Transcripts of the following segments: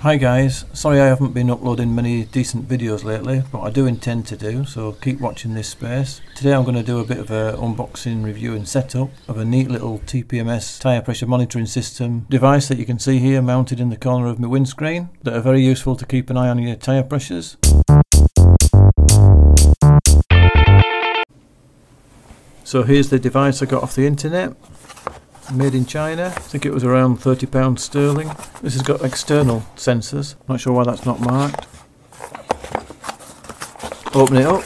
Hi guys, sorry I haven't been uploading many decent videos lately, but I do intend to do, so keep watching this space. Today I'm going to do a bit of an unboxing, review and setup of a neat little TPMS tyre pressure monitoring system device that you can see here mounted in the corner of my windscreen, that are very useful to keep an eye on your tyre pressures. So here's the device I got off the internet. Made in China. I think it was around £30 sterling. This has got external sensors. Not sure why that's not marked. Open it up.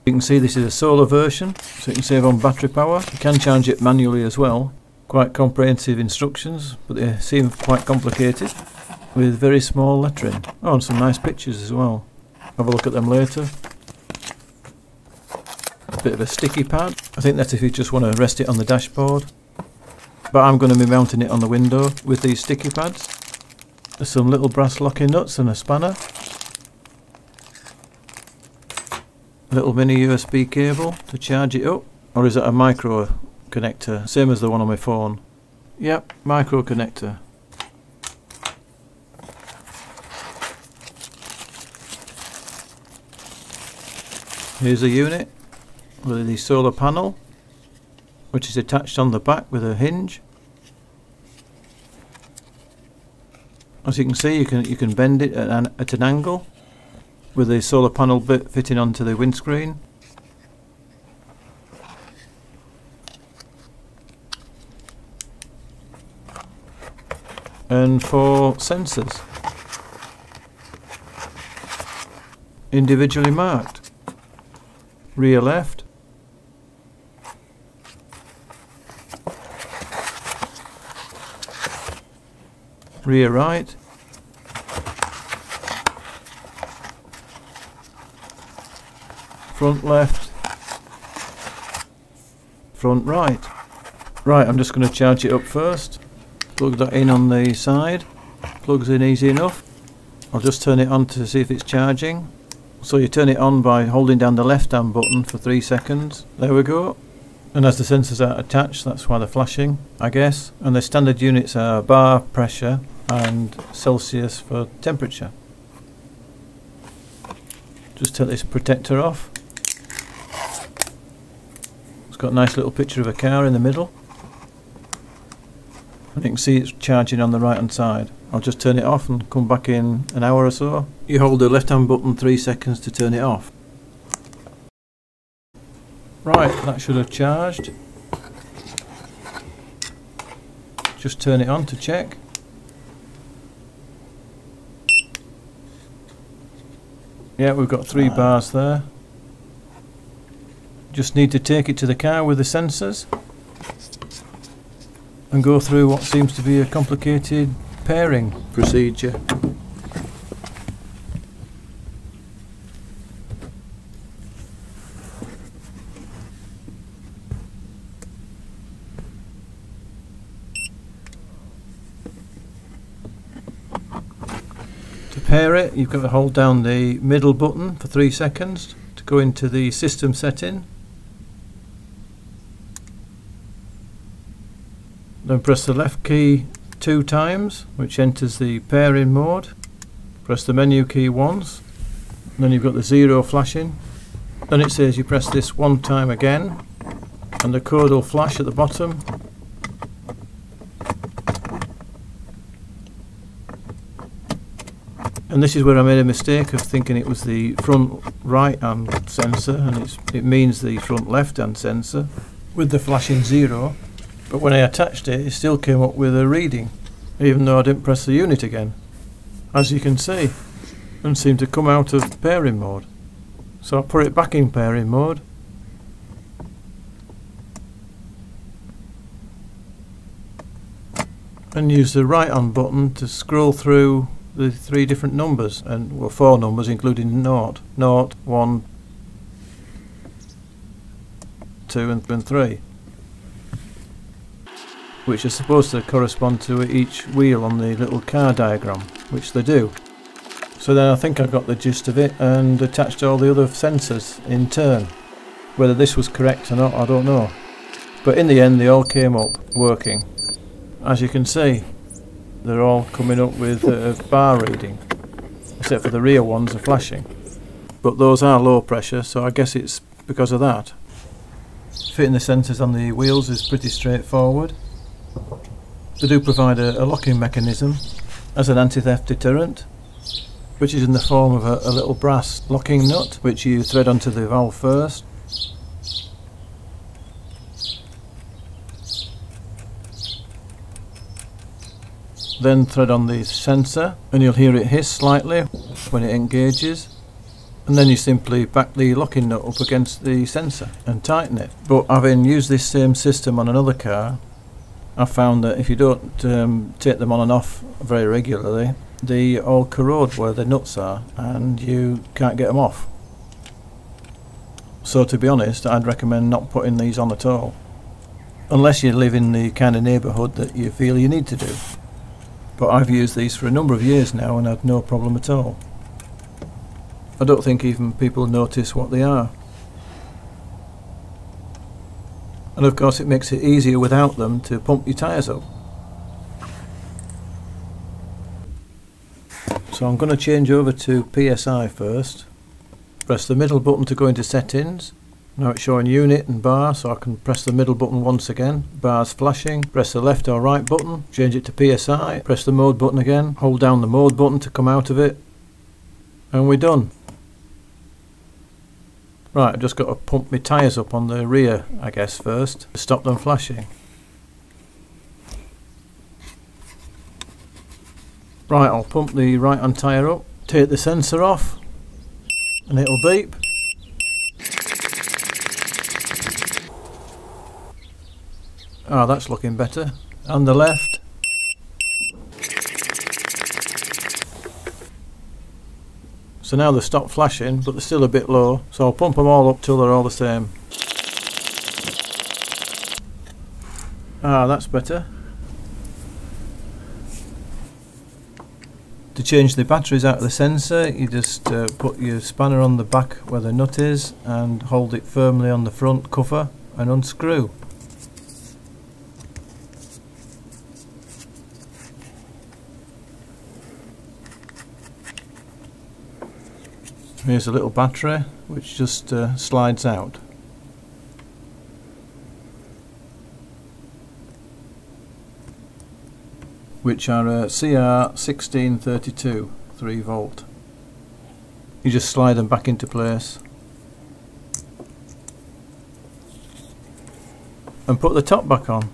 You can see this is a solar version, so you can save on battery power. You can charge it manually as well. Quite comprehensive instructions, but they seem quite complicated, with very small lettering. Oh, and some nice pictures as well. Have a look at them later. Bit of a sticky pad. I think that's if you just want to rest it on the dashboard, but I'm going to be mounting it on the window with these sticky pads. There's some little brass locking nuts and a spanner, a little mini USB cable to charge it up, or is that a micro connector, same as the one on my phone? Yep, micro connector. Here's the unit with the solar panel, which is attached on the back with a hinge. As you can see, you can bend it at an angle with the solar panel bit fitting onto the windscreen. And 4 sensors, individually marked. Rear left, rear right, front left, front right. Right, I'm just going to charge it up first. Plug that in on the side. Plugs in easy enough. I'll just turn it on to see if it's charging. So you turn it on by holding down the left hand button for 3 seconds. There we go. And as the sensors are attached, that's why they're flashing, I guess. And the standard units are bar pressure and Celsius for temperature. Just take this protector off. It's got a nice little picture of a car in the middle. And you can see it's charging on the right hand side. I'll just turn it off and come back in an hour or so. You hold the left hand button 3 seconds to turn it off. Right, that should have charged. Just turn it on to check. Yeah, we've got 3 bars there. Just need to take it to the car with the sensors and go through what seems to be a complicated pairing procedure. To pair it, you've got to hold down the middle button for 3 seconds to go into the system setting. Then press the left key 2 times, which enters the pairing mode. Press the menu key once, and then you've got the 0 flashing. Then it says you press this 1 time again, and the code will flash at the bottom. And this is where I made a mistake of thinking it was the front right hand sensor, and it means the front left hand sensor with the flashing 0. But when I attached it, it still came up with a reading, even though I didn't press the unit again, as you can see, and seemed to come out of pairing mode. So I'll put it back in pairing mode. And use the right hand button to scroll through the 3 different numbers, and well, 4 numbers including 0, 0, 1, 2 and 3. Which are supposed to correspond to each wheel on the little car diagram, which they do. So then I think I got the gist of it and attached all the other sensors in turn. Whether this was correct or not, I don't know. But in the end they all came up working, as you can see. they're all coming up with bar reading, except for the rear ones are flashing. But those are low pressure, so I guess it's because of that. Fitting the sensors on the wheels is pretty straightforward. They do provide a locking mechanism as an anti-theft deterrent, which is in the form of a little brass locking nut, which you thread onto the valve first. Then thread on the sensor, and you'll hear it hiss slightly when it engages. And then you simply back the locking nut up against the sensor and tighten it. But having used this same system on another car, I found that if you don't take them on and off very regularly, they all corrode where the nuts are and you can't get them off. So to be honest, I'd recommend not putting these on at all, unless you live in the kind of neighbourhood that you feel you need to do. But I've used these for a number of years now and had no problem at all. I don't think even people notice what they are. And of course it makes it easier without them to pump your tyres up. So I'm going to change over to PSI first. Press the middle button to go into settings. Now it's showing unit and bar, so I can press the middle button once again. Bar's flashing. Press the left or right button, change it to PSI. Press the mode button again. Hold down the mode button to come out of it. And we're done. Right, I've just got to pump my tyres up on the rear, I guess, first, to stop them flashing. Right, I'll pump the right hand tyre up, take the sensor off, and it'll beep. Ah, that's looking better. And the left. So now they've stopped flashing, but they're still a bit low, so I'll pump them all up till they're all the same. Ah, that's better. To change the batteries out of the sensor, you just put your spanner on the back where the nut is and hold it firmly on the front cover and unscrew. Here's a little battery which just slides out. Which are CR1632 3 volt. You just slide them back into place and put the top back on.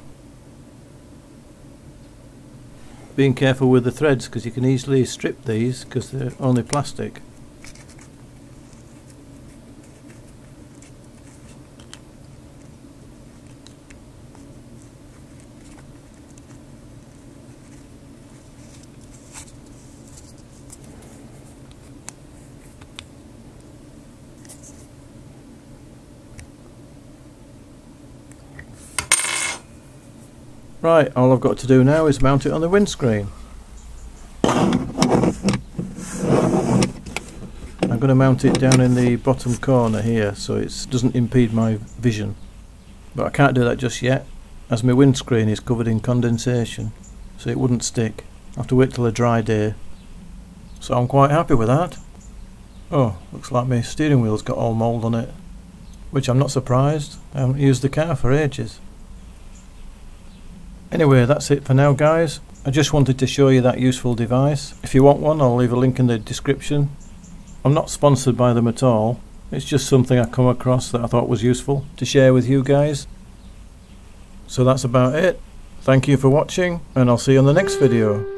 Being careful with the threads because you can easily strip these because they're only plastic. Right, all I've got to do now is mount it on the windscreen. I'm going to mount it down in the bottom corner here so it doesn't impede my vision. But I can't do that just yet as my windscreen is covered in condensation, so it wouldn't stick. I have to wait till a dry day. So I'm quite happy with that. Oh, looks like my steering wheel's got all mould on it, which I'm not surprised. I haven't used the car for ages. Anyway, that's it for now, guys. I just wanted to show you that useful device. If you want one, I'll leave a link in the description. I'm not sponsored by them at all. It's just something I come across that I thought was useful to share with you guys. So that's about it. Thank you for watching, and I'll see you on the next video.